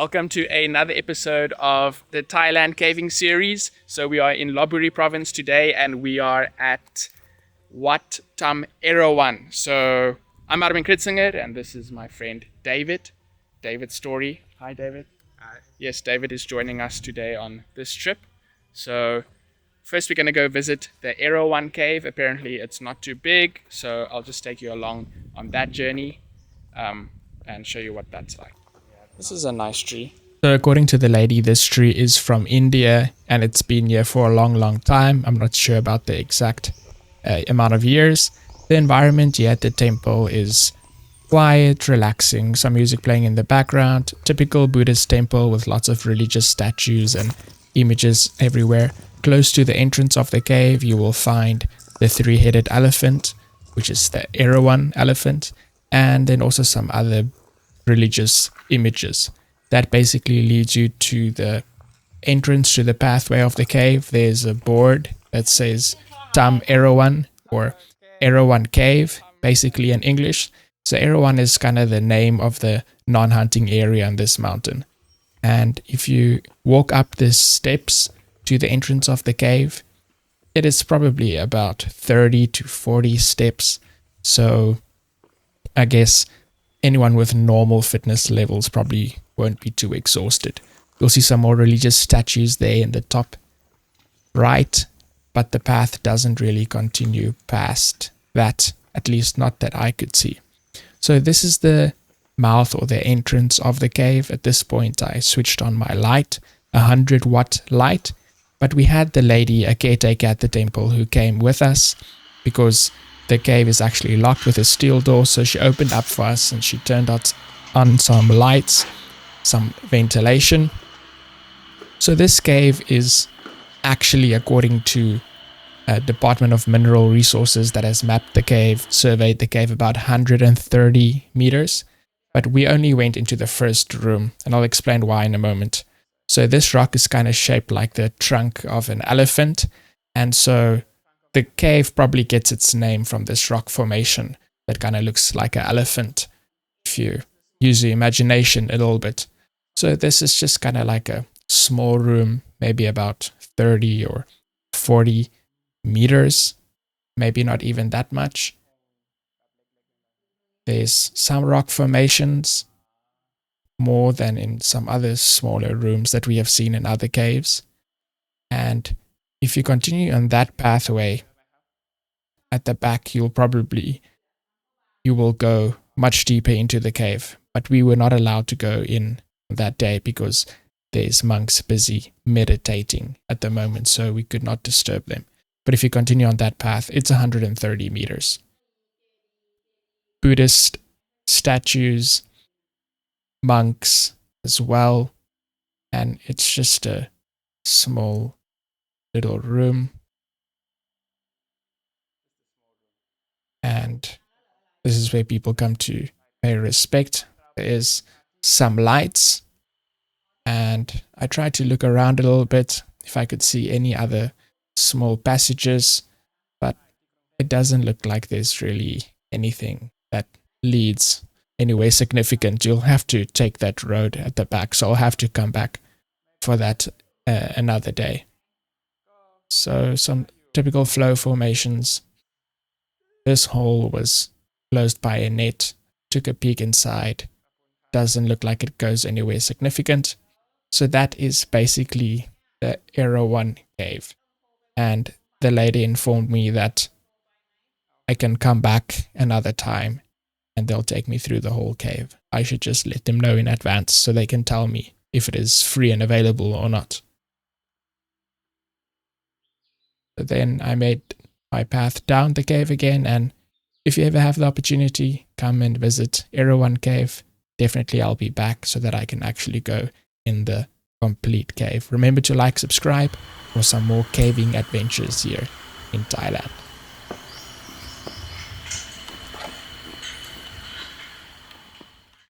Welcome to another episode of the Thailand caving series. So we are in Lopburi province today and we are at Wat Tam Erawan. So I'm Armin and this is my friend David. David Story. Hi David. Hi. Yes, David is joining us today on this trip. So first we're going to go visit the Erawan cave. Apparently it's not too big, so I'll just take you along on that journey and show you what that's like. This is a nice tree. So according to the lady, this tree is from India and it's been here for a long time. I'm not sure about the exact amount of years. The environment here at the temple is quiet, relaxing, some music playing in the background. Typical Buddhist temple with lots of religious statues and images everywhere. Close to the entrance of the cave, you will find the three-headed elephant, which is the Erawan elephant, and then also some other religious images. That basically leads you to the entrance to the pathway of the cave. There's a board that says Tam Erawan or Erawan Cave, basically in English. So Erawan is kind of the name of the non-hunting area in this mountain. And if you walk up the steps to the entrance of the cave, it is probably about 30 to 40 steps. So I guess anyone with normal fitness levels probably won't be too exhausted. You'll see some more religious statues there in the top right, but the path doesn't really continue past that, at least not that I could see. So this is the mouth or the entrance of the cave. At this point I switched on my light, 100-watt light, but we had the lady, a caretaker at the temple, who came with us because the cave is actually locked with a steel door, so she opened up for us and she turned on some lights, some ventilation. So this cave is actually, according to Department of Mineral Resources that has mapped the cave, surveyed the cave, about 130 meters. But we only went into the first room, and I'll explain why in a moment. So this rock is kind of shaped like the trunk of an elephant, and so the cave probably gets its name from this rock formation that kind of looks like an elephant if you use your imagination a little bit. So this is just kind of like a small room, maybe about 30 or 40 meters, maybe not even that much. There's some rock formations, more than in some other smaller rooms that we have seen in other caves. And if you continue on that pathway at the back, you will go much deeper into the cave. But we were not allowed to go in that day because there's monks busy meditating at the moment, so we could not disturb them. But if you continue on that path, it's 130 meters. Buddhist statues, monks as well, and it's just a small little room. And this is where people come to pay respect. There is some lights, and I tried to look around a little bit if I could see any other small passages, but it doesn't look like there's really anything that leads anywhere significant. You'll have to take that road at the back, so I'll have to come back for that another day. So some typical flow formations. This hole was closed by a net. Took a peek inside. Doesn't look like it goes anywhere significant. So that is basically the Erawan cave. And the lady informed me that I can come back another time and they'll take me through the whole cave. I should just let them know in advance so they can tell me if it is free and available or not. So then I made my path down the cave again, and if you ever have the opportunity, come and visit Erawan Cave. Definitely I'll be back so that I can actually go in the complete cave. Remember to like, subscribe for some more caving adventures here in Thailand.